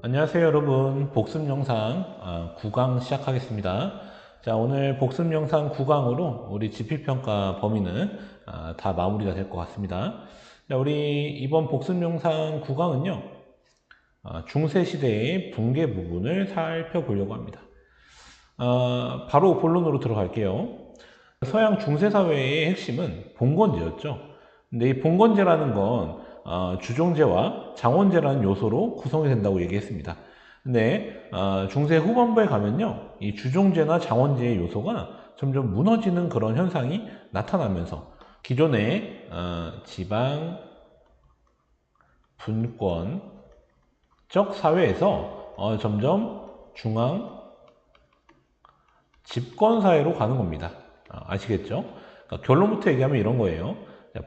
안녕하세요 여러분. 복습 영상 9강 시작하겠습니다. 자, 오늘 복습 영상 9강으로 우리 지필평가 범위는 다 마무리가 될 것 같습니다. 자, 우리 이번 복습 영상 9강은요 중세시대의 붕괴 부분을 살펴보려고 합니다. 바로 본론으로 들어갈게요. 서양 중세사회의 핵심은 봉건제였죠. 근데 이 봉건제라는 건 주종제와 장원제라는 요소로 구성이 된다고 얘기했습니다. 근데 중세 후반부에 가면요, 이 주종제나 장원제의 요소가 점점 무너지는 그런 현상이 나타나면서 기존의 지방 분권적 사회에서 점점 중앙 집권사회로 가는 겁니다. 아시겠죠? 그러니까 결론부터 얘기하면 이런 거예요.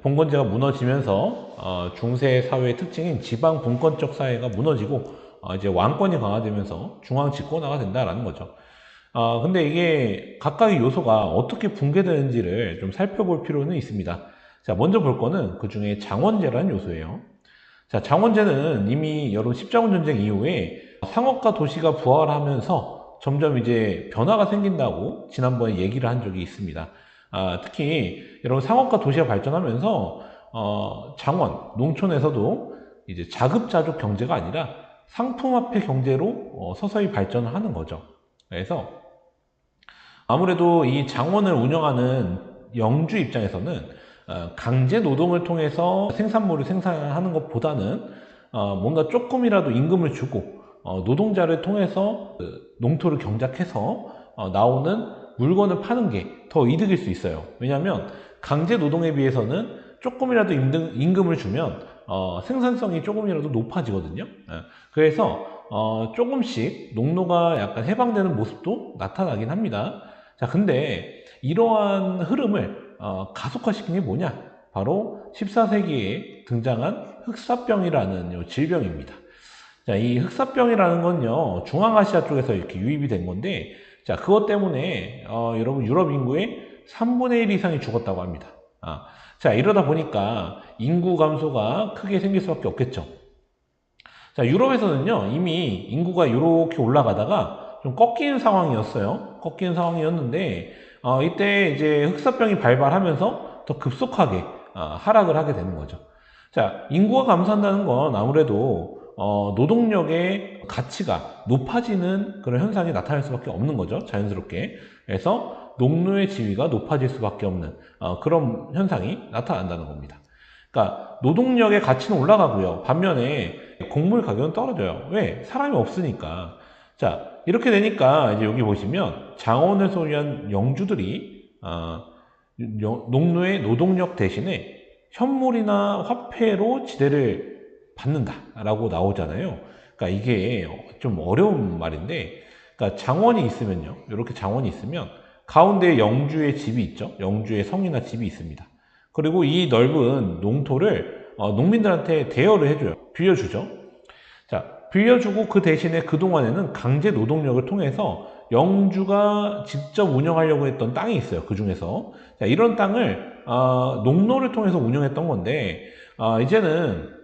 봉건제가 무너지면서 중세 사회의 특징인 지방 분권적 사회가 무너지고 이제 왕권이 강화되면서 중앙 집권화가 된다라는 거죠. 근데 이게 각각의 요소가 어떻게 붕괴되는지를 좀 살펴볼 필요는 있습니다. 자, 먼저 볼 거는 그 중에 장원제라는 요소예요. 자, 장원제는 이미 여러 십자군 전쟁 이후에 상업과 도시가 부활하면서 점점 이제 변화가 생긴다고 지난번에 얘기를 한 적이 있습니다. 특히 여러분 상업과 도시가 발전하면서 장원, 농촌에서도 이제 자급자족 경제가 아니라 상품화폐 경제로 서서히 발전을 하는 거죠. 그래서 아무래도 이 장원을 운영하는 영주 입장에서는 강제 노동을 통해서 생산물을 생산하는 것보다는 뭔가 조금이라도 임금을 주고 노동자를 통해서 농토를 경작해서 나오는 물건을 파는 게 더 이득일 수 있어요. 왜냐하면 강제 노동에 비해서는 조금이라도 임금을 주면 생산성이 조금이라도 높아지거든요. 그래서 조금씩 농노가 약간 해방되는 모습도 나타나긴 합니다. 자, 근데 이러한 흐름을 가속화시킨 게 뭐냐? 바로 14세기에 등장한 흑사병이라는 질병입니다. 자, 이 흑사병이라는 건요, 중앙아시아 쪽에서 이렇게 유입이 된 건데, 자, 그것 때문에, 여러분, 유럽 인구의 3분의 1 이상이 죽었다고 합니다. 자, 이러다 보니까 인구 감소가 크게 생길 수밖에 없겠죠. 자, 유럽에서는요, 이미 인구가 이렇게 올라가다가 좀 꺾이는 상황이었어요. 꺾이는 상황이었는데, 이때 이제 흑사병이 발발하면서 더 급속하게 하락을 하게 되는 거죠. 자, 인구가 감소한다는 건 아무래도 노동력의 가치가 높아지는 그런 현상이 나타날 수밖에 없는 거죠. 자연스럽게. 그래서 농노의 지위가 높아질 수밖에 없는 그런 현상이 나타난다는 겁니다. 그러니까 노동력의 가치는 올라가고요. 반면에 곡물 가격은 떨어져요. 왜? 사람이 없으니까. 자, 이렇게 되니까 이제 여기 보시면 장원을 소유한 영주들이 농노의 노동력 대신에 현물이나 화폐로 지대를 받는다라고 나오잖아요. 그러니까 이게 좀 어려운 말인데, 그러니까 장원이 있으면요, 이렇게 장원이 있으면 가운데 영주의 집이 있죠. 영주의 성이나 집이 있습니다. 그리고 이 넓은 농토를 농민들한테 대여를 해줘요. 빌려주죠. 자, 빌려주고 그 대신에 그동안에는 강제 노동력을 통해서 영주가 직접 운영하려고 했던 땅이 있어요. 그 중에서. 자, 이런 땅을 농노를 통해서 운영했던 건데, 이제는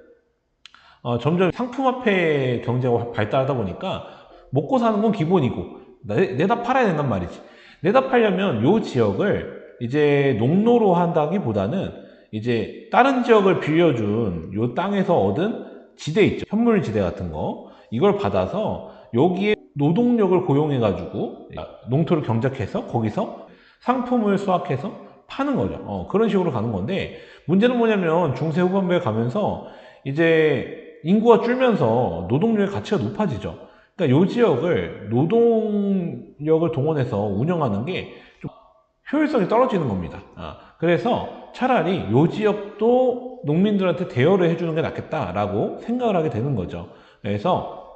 점점 상품화폐 경제가 발달하다 보니까 먹고 사는 건 기본이고 내다 팔아야 된단 말이지. 내다 팔려면 요 지역을 이제 농로로 한다기보다는 이제 다른 지역을 빌려준 요 땅에서 얻은 지대 있죠. 현물 지대 같은 거. 이걸 받아서 여기에 노동력을 고용해가지고 농토를 경작해서 거기서 상품을 수확해서 파는 거죠. 그런 식으로 가는 건데 문제는 뭐냐면 중세 후반부에 가면서 이제 인구가 줄면서 노동력의 가치가 높아지죠. 그러니까 이 지역을 노동력을 동원해서 운영하는 게 좀 효율성이 떨어지는 겁니다. 그래서 차라리 이 지역도 농민들한테 대여를 해주는 게 낫겠다라고 생각을 하게 되는 거죠. 그래서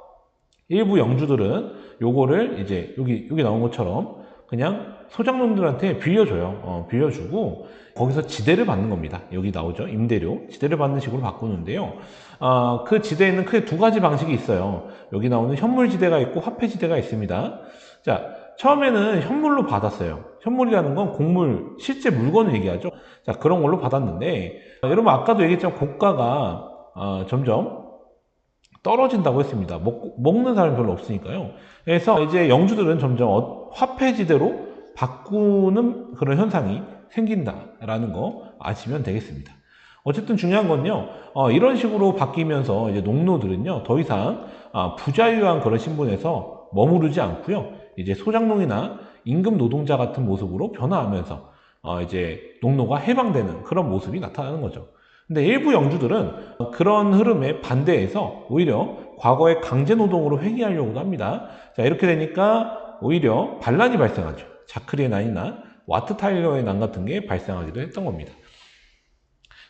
일부 영주들은 요거를 이제 여기 나온 것처럼 그냥 소작농들한테 빌려줘요. 빌려주고 거기서 지대를 받는 겁니다. 여기 나오죠. 임대료. 지대를 받는 식으로 바꾸는데요. 그 지대에는 크게 두 가지 방식이 있어요. 여기 나오는 현물지대가 있고 화폐지대가 있습니다. 자, 처음에는 현물로 받았어요. 현물이라는 건 곡물, 실제 물건을 얘기하죠. 자, 그런 걸로 받았는데 여러분 아까도 얘기했지만 고가가 점점 떨어진다고 했습니다. 먹는 사람이 별로 없으니까요. 그래서 이제 영주들은 점점 화폐지대로 바꾸는 그런 현상이 생긴다라는 거 아시면 되겠습니다. 어쨌든 중요한 건요, 이런 식으로 바뀌면서 이제 농노들은요, 더 이상 부자유한 그런 신분에서 머무르지 않고요, 이제 소작농이나 임금 노동자 같은 모습으로 변화하면서 이제 농노가 해방되는 그런 모습이 나타나는 거죠. 근데 일부 영주들은 그런 흐름에 반대해서 오히려 과거의 강제노동으로 회귀하려고도 합니다. 자, 이렇게 되니까 오히려 반란이 발생하죠. 자크리의 난이나 와트 타일러의 난 같은 게 발생하기도 했던 겁니다.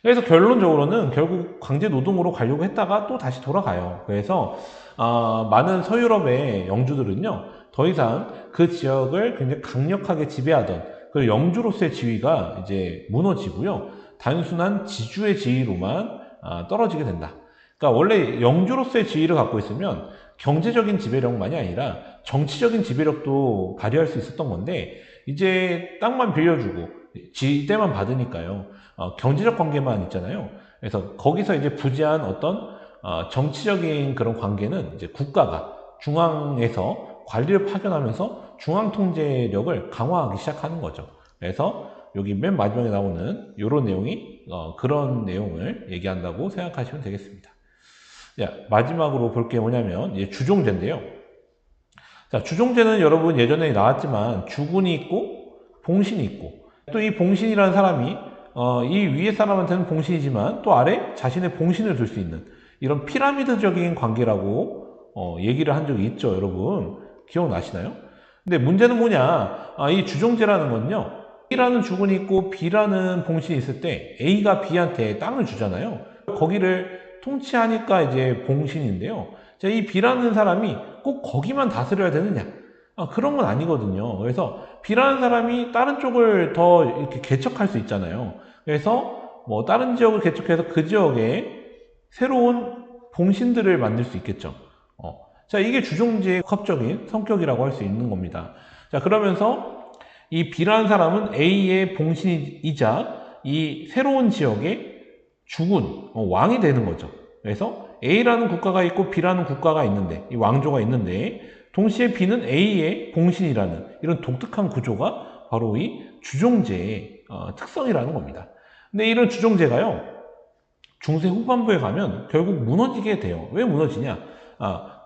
그래서 결론적으로는 결국 강제노동으로 가려고 했다가 또 다시 돌아가요. 그래서 많은 서유럽의 영주들은요, 더 이상 그 지역을 굉장히 강력하게 지배하던 그 영주로서의 지위가 이제 무너지고요. 단순한 지주의 지위로만 떨어지게 된다. 그러니까 원래 영주로서의 지위를 갖고 있으면 경제적인 지배력만이 아니라 정치적인 지배력도 발휘할 수 있었던 건데, 이제 땅만 빌려주고 지대만 받으니까요. 경제적 관계만 있잖아요. 그래서 거기서 이제 부재한 어떤 정치적인 그런 관계는 이제 국가가 중앙에서 관리를 파견하면서 중앙 통제력을 강화하기 시작하는 거죠. 그래서 여기 맨 마지막에 나오는 이런 내용이 그런 내용을 얘기한다고 생각하시면 되겠습니다. 자, 마지막으로 볼 게 뭐냐면 이제 주종제인데요. 자, 주종제는 여러분 예전에 나왔지만 주군이 있고 봉신이 있고, 또 이 봉신이라는 사람이 이 위에 사람한테는 봉신이지만 또 아래 자신의 봉신을 둘 수 있는 이런 피라미드적인 관계라고 얘기를 한 적이 있죠. 여러분 기억나시나요? 근데 문제는 뭐냐, 이 주종제라는 건요, A라는 주군이 있고 B라는 봉신이 있을 때 A가 B한테 땅을 주잖아요. 거기를 통치하니까 이제 봉신인데요. 자, 이 B라는 사람이 꼭 거기만 다스려야 되느냐? 그런 건 아니거든요. 그래서 B라는 사람이 다른 쪽을 더 이렇게 개척할 수 있잖아요. 그래서 뭐 다른 지역을 개척해서 그 지역에 새로운 봉신들을 만들 수 있겠죠. 자, 이게 주종제의 복합적인 성격이라고 할 수 있는 겁니다. 자, 그러면서 이 B라는 사람은 A의 봉신이자 이 새로운 지역의 주군, 왕이 되는 거죠. 그래서 A라는 국가가 있고 B라는 국가가 있는데, 이 왕조가 있는데, 동시에 B는 A의 봉신이라는 이런 독특한 구조가 바로 이 주종제의 특성이라는 겁니다. 근데 이런 주종제가요, 중세 후반부에 가면 결국 무너지게 돼요. 왜 무너지냐?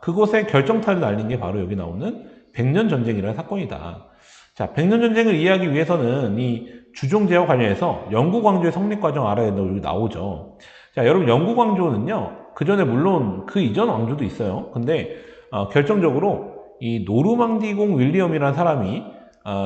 그것의 결정타를 날린 게 바로 여기 나오는 백년전쟁이라는 사건이다. 자, 백년전쟁을 이해하기 위해서는 이 주종제와 관련해서 영구광조의 성립과정 알아야 된다고 여기 나오죠. 자, 여러분 영구광조는요, 그 전에 물론 그 이전 왕조도 있어요. 근데 결정적으로 이 노르망디공 윌리엄이라는 사람이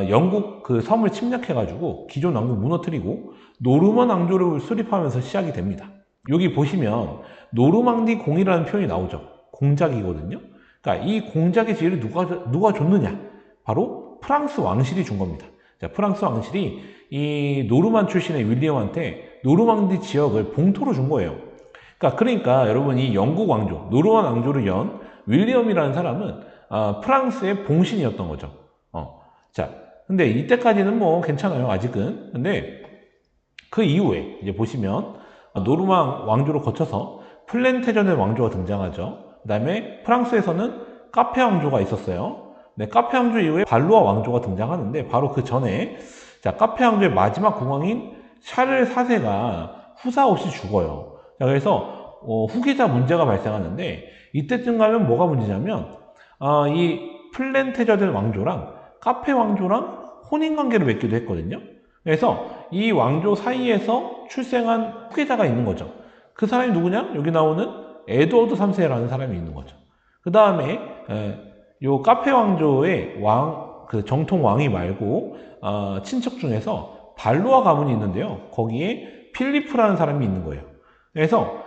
영국 그 섬을 침략해가지고 기존 왕조 무너뜨리고 노르만 왕조를 수립하면서 시작이 됩니다. 여기 보시면 노르망디 공이라는 표현이 나오죠. 공작이거든요. 그러니까 이 공작의 지위를 누가 줬느냐? 바로 프랑스 왕실이 준 겁니다. 자, 프랑스 왕실이 이 노르만 출신의 윌리엄한테 노르망디 지역을 봉토로 준 거예요. 그러니까 여러분 이 영국 왕조, 노르만 왕조를 연 윌리엄이라는 사람은 프랑스의 봉신이었던 거죠. 자, 근데 이때까지는 뭐 괜찮아요, 아직은. 근데 그 이후에 이제 보시면 노르만 왕조를 거쳐서 플랜테전의 왕조가 등장하죠. 그 다음에 프랑스에서는 카페 왕조가 있었어요. 네, 카페 왕조 이후에 발루아 왕조가 등장하는데 바로 그 전에 자, 카페 왕조의 마지막 국왕인 샤를 4세가 후사 없이 죽어요. 자, 그래서 후계자 문제가 발생하는데 이때쯤 가면 뭐가 문제냐면 이 플랜테저들 왕조랑 카페 왕조랑 혼인관계를 맺기도 했거든요. 그래서 이 왕조 사이에서 출생한 후계자가 있는 거죠. 그 사람이 누구냐? 여기 나오는 에드워드 3세라는 사람이 있는 거죠. 그 다음에 요 카페 왕조의 그 정통 왕이 말고 친척 중에서 발루아 가문이 있는데요. 거기에 필리프라는 사람이 있는 거예요. 그래서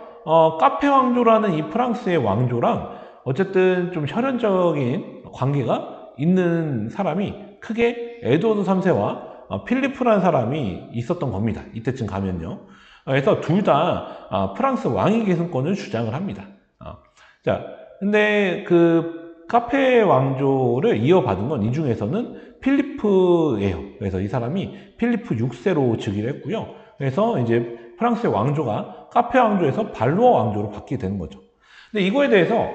카페 왕조라는 이 프랑스의 왕조랑 어쨌든 좀 혈연적인 관계가 있는 사람이 크게 에드워드 3세와 필리프라는 사람이 있었던 겁니다. 이때쯤 가면요. 그래서 둘 다 프랑스 왕위 계승권을 주장을 합니다. 자, 근데 그 카페 왕조를 이어받은 건 이 중에서는 필리프예요. 그래서 이 사람이 필리프 6세로 즉위를 했고요. 그래서 이제 프랑스의 왕조가 카페 왕조에서 발로아 왕조로 바뀌게 되는 거죠. 근데 이거에 대해서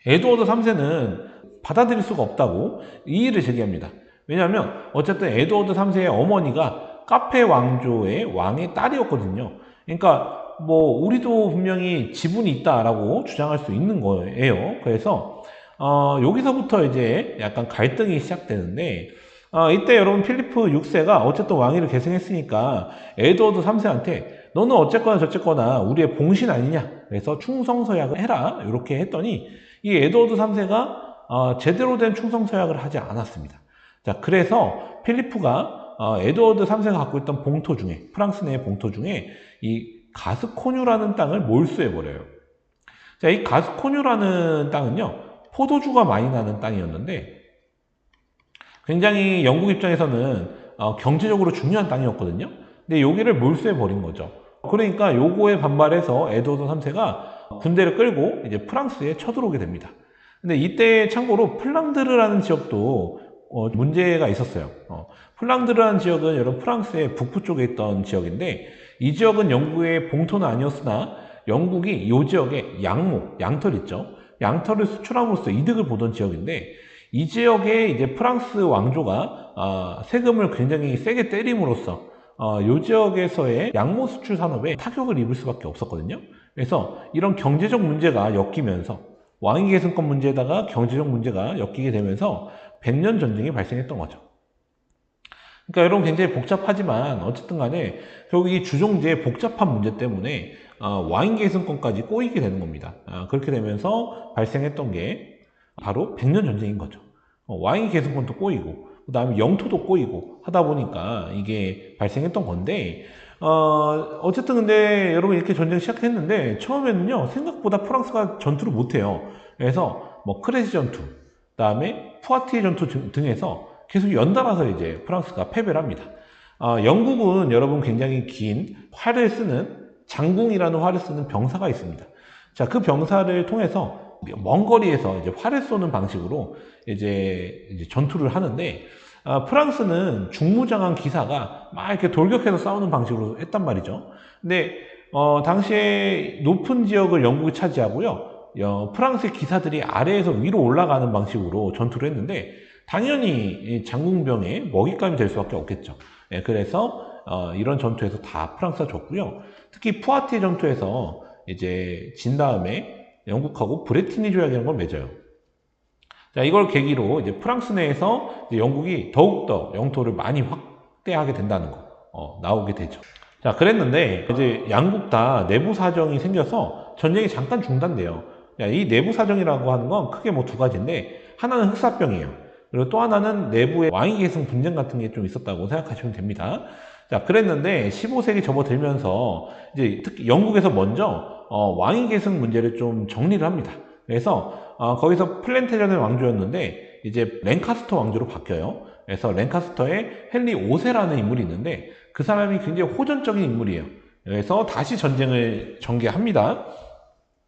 에드워드 3세는 받아들일 수가 없다고 이의를 제기합니다. 왜냐하면 어쨌든 에드워드 3세의 어머니가 카페 왕조의 왕의 딸이었거든요. 그러니까 뭐 우리도 분명히 지분이 있다라고 주장할 수 있는 거예요. 그래서 여기서부터 이제 약간 갈등이 시작되는데 이때 여러분 필리프 6세가 어쨌든 왕위를 계승했으니까 에드워드 3세한테 너는 어쨌거나 저쨌거나 우리의 봉신 아니냐, 그래서 충성서약을 해라 이렇게 했더니 이 에드워드 3세가 제대로 된 충성서약을 하지 않았습니다. 자, 그래서 필리프가 에드워드 3세가 갖고 있던 봉토 중에, 프랑스 내의 봉토 중에 이 가스코뉴라는 땅을 몰수해버려요. 자, 이 가스코뉴라는 땅은요, 포도주가 많이 나는 땅이었는데 굉장히 영국 입장에서는 경제적으로 중요한 땅이었거든요. 근데 여기를 몰수해버린 거죠. 그러니까 요거에 반발해서 에드워드 3세가 군대를 끌고 이제 프랑스에 쳐들어오게 됩니다. 근데 이때 참고로 플랑드르라는 지역도 문제가 있었어요. 플랑드르라는 지역은 여러분 프랑스의 북부 쪽에 있던 지역인데 이 지역은 영국의 봉토는 아니었으나 영국이 이 지역에 양털 있죠. 양털을 수출함으로써 이득을 보던 지역인데 이 지역에 이제 프랑스 왕조가 세금을 굉장히 세게 때림으로써 이 지역에서의 양모 수출 산업에 타격을 입을 수밖에 없었거든요. 그래서 이런 경제적 문제가 엮이면서 왕위 계승권 문제에다가 경제적 문제가 엮이게 되면서 100년 전쟁이 발생했던 거죠. 그러니까 여러분 굉장히 복잡하지만 어쨌든 간에 결국 이 주종제의 복잡한 문제 때문에 왕위 계승권까지 꼬이게 되는 겁니다. 그렇게 되면서 발생했던 게 바로 100년 전쟁인 거죠. 왕위 계승권도 꼬이고 그 다음에 영토도 꼬이고 하다 보니까 이게 발생했던 건데 어쨌든 근데 여러분 이렇게 전쟁 시작했는데 처음에는요 생각보다 프랑스가 전투를 못해요. 그래서 뭐 크레지 전투, 그 다음에 푸아티에 전투 등에서 계속 연달아서 이제 프랑스가 패배를 합니다. 영국은 여러분 굉장히 긴 활을 쓰는 장궁이라는 활을 쓰는 병사가 있습니다. 자, 그 병사를 통해서 먼 거리에서 이제 활을 쏘는 방식으로 이제 전투를 하는데 프랑스는 중무장한 기사가 막 이렇게 돌격해서 싸우는 방식으로 했단 말이죠. 근데 당시에 높은 지역을 영국이 차지하고요. 프랑스의 기사들이 아래에서 위로 올라가는 방식으로 전투를 했는데 당연히 장궁병의 먹잇감이 될 수밖에 없겠죠. 예, 그래서 이런 전투에서 다 프랑스가 졌고요. 특히 푸아티에 전투에서 이제 진 다음에 영국하고 브레티니 조약이라는 걸 맺어요. 자, 이걸 계기로 이제 프랑스 내에서 이제 영국이 더욱더 영토를 많이 확대하게 된다는 거 나오게 되죠. 자, 그랬는데 이제 양국 다 내부 사정이 생겨서 전쟁이 잠깐 중단돼요. 자, 이 내부 사정이라고 하는 건 크게 뭐 두 가지인데 하나는 흑사병이에요. 그리고 또 하나는 내부의 왕위 계승 분쟁 같은 게 좀 있었다고 생각하시면 됩니다. 자, 그랬는데 15세기 접어들면서 이제 특히 영국에서 먼저 왕위 계승 문제를 좀 정리를 합니다. 그래서 거기서 플랜테전의 왕조였는데 이제 랭카스터 왕조로 바뀌어요. 그래서 랭카스터에 헨리 5세라는 인물이 있는데 그 사람이 굉장히 호전적인 인물이에요. 그래서 다시 전쟁을 전개합니다.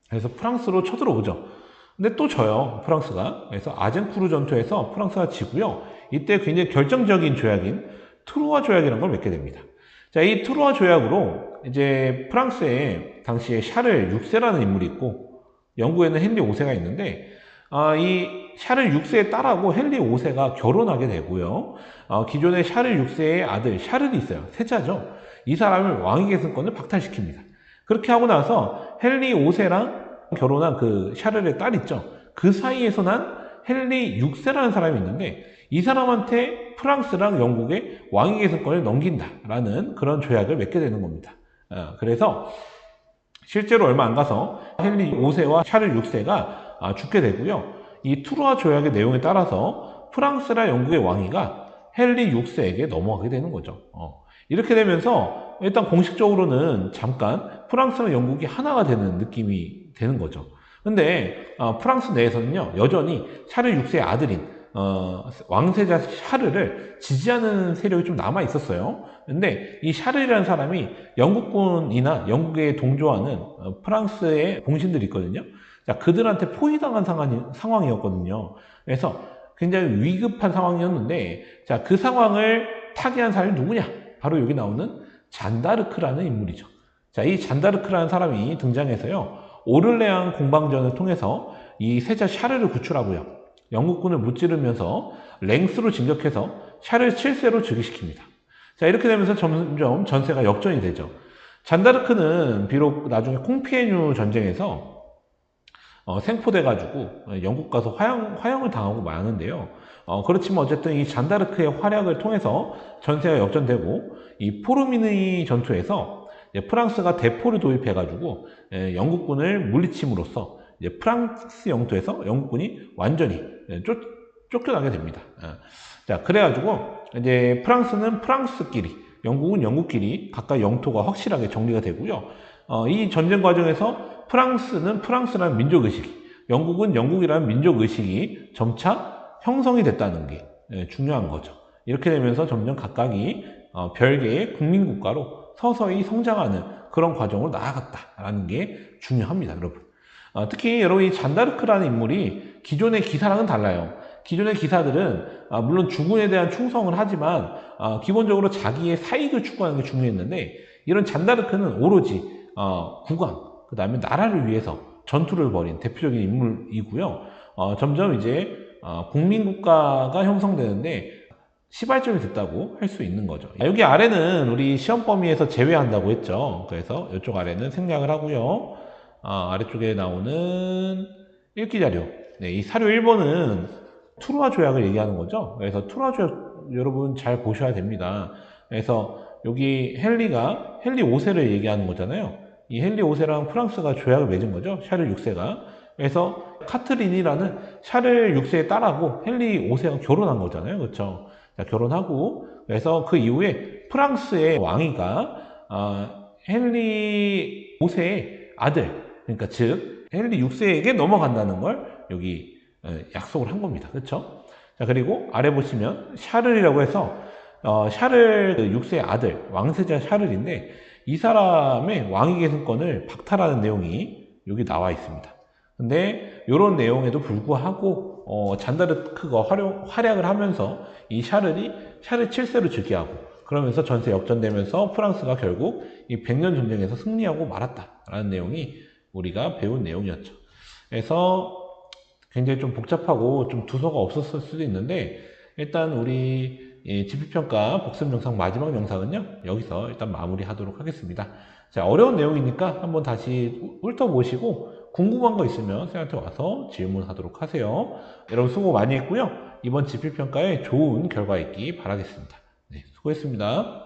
그래서 프랑스로 쳐들어오죠. 근데 또 져요, 프랑스가. 그래서 아젠쿠르 전투에서 프랑스가 지고요. 이때 굉장히 결정적인 조약인 트루아 조약이라는 걸 맺게 됩니다. 자, 이 트루아 조약으로 이제 프랑스에 당시에 샤를 6세라는 인물이 있고 영국에는 헨리 5세가 있는데 이 샤를 6세의 딸하고 헨리 5세가 결혼하게 되고요. 기존의 샤를 6세의 아들 샤를이 있어요. 세자죠. 이 사람을 왕위 계승권을 박탈시킵니다. 그렇게 하고 나서 헨리 5세랑 결혼한 그 샤를의 딸 있죠. 그 사이에서 난 헨리 6세라는 사람이 있는데 이 사람한테 프랑스랑 영국의 왕위 계승권을 넘긴다라는 그런 조약을 맺게 되는 겁니다. 그래서 실제로 얼마 안 가서 헨리 5세와 샤를 6세가 죽게 되고요. 이 트루아 조약의 내용에 따라서 프랑스랑 영국의 왕위가 헨리 6세에게 넘어가게 되는 거죠. 이렇게 되면서 일단 공식적으로는 잠깐 프랑스랑 영국이 하나가 되는 느낌이 되는 거죠. 근데 프랑스 내에서는요 여전히 샤를 6세의 아들인 왕세자 샤르를 지지하는 세력이 좀 남아 있었어요. 근데 이 샤르라는 사람이 영국군이나 영국에 동조하는 프랑스의 공신들이 있거든요. 자, 그들한테 포위당한 상황이었거든요. 그래서 굉장히 위급한 상황이었는데, 자, 그 상황을 타개한 사람이 누구냐? 바로 여기 나오는 잔다르크라는 인물이죠. 자, 이 잔다르크라는 사람이 등장해서요, 오를레앙 공방전을 통해서 이 세자 샤르를 구출하고요, 영국군을 무찌르면서 랭스로 진격해서 샤를 7세로 즉위시킵니다. 자, 이렇게 되면서 점점 전세가 역전이 되죠. 잔다르크는 비록 나중에 콩피에뉴 전쟁에서 생포돼가지고 영국 가서 화형을 당하고 마는데요. 그렇지만 어쨌든 이 잔다르크의 활약을 통해서 전세가 역전되고, 이 포르미느이 전투에서 프랑스가 대포를 도입해가지고 영국군을 물리침으로써 프랑스 영토에서 영국군이 완전히 쫓겨나게 됩니다. 자, 그래가지고 이제 프랑스는 프랑스끼리, 영국은 영국끼리 각각 영토가 확실하게 정리가 되고요. 이 전쟁 과정에서 프랑스는 프랑스라는 민족의식이, 영국은 영국이라는 민족의식이 점차 형성이 됐다는 게 중요한 거죠. 이렇게 되면서 점점 각각이 별개의 국민국가로 서서히 성장하는 그런 과정으로 나아갔다라는 게 중요합니다, 여러분. 특히 여러분, 이 잔다르크라는 인물이 기존의 기사랑은 달라요. 기존의 기사들은 물론 주군에 대한 충성을 하지만 기본적으로 자기의 사익을 추구하는 게 중요했는데, 이런 잔다르크는 오로지 국왕, 그 다음에 나라를 위해서 전투를 벌인 대표적인 인물이고요. 점점 이제 국민국가가 형성되는데 시발점이 됐다고 할 수 있는 거죠. 여기 아래는 우리 시험 범위에서 제외한다고 했죠. 그래서 이쪽 아래는 생략을 하고요. 아래쪽에 나오는 읽기 자료. 네, 이 사료 1번은 투르와 조약을 얘기하는 거죠. 그래서 투르와 조약 여러분 잘 보셔야 됩니다. 그래서 여기 헨리 5세를 얘기하는 거잖아요. 이 헨리 5세랑 프랑스가 조약을 맺은 거죠. 샤를 6세가. 그래서 카트린이라는 샤를 6세의 딸하고 헨리 5세가 결혼한 거잖아요. 그렇죠? 자, 결혼하고, 그래서 그 이후에 프랑스의 왕위가 헨리 5세의 아들, 그러니까 즉 헨리 6세에게 넘어간다는 걸 여기 약속을 한 겁니다. 그렇죠? 자, 그리고 아래 보시면 샤를이라고 해서 샤를 6세의 아들, 왕세자 샤를인데, 이 사람의 왕위 계승권을 박탈하는 내용이 여기 나와 있습니다. 근데 이런 내용에도 불구하고 잔다르크가 활약을 하면서 이 샤를 7세로 즉위하고, 그러면서 전세 역전되면서 프랑스가 결국 이 100년 전쟁에서 승리하고 말았다라는 내용이 우리가 배운 내용이었죠. 그래서 굉장히 좀 복잡하고 좀 두서가 없었을 수도 있는데, 일단 우리 지필평가 복습 영상 마지막 영상은요, 여기서 일단 마무리하도록 하겠습니다. 자, 어려운 내용이니까 한번 다시 훑어보시고 궁금한 거 있으면 쌤한테 와서 질문하도록 하세요. 여러분 수고 많이 했고요. 이번 지필평가에 좋은 결과 있기 바라겠습니다. 네, 수고했습니다.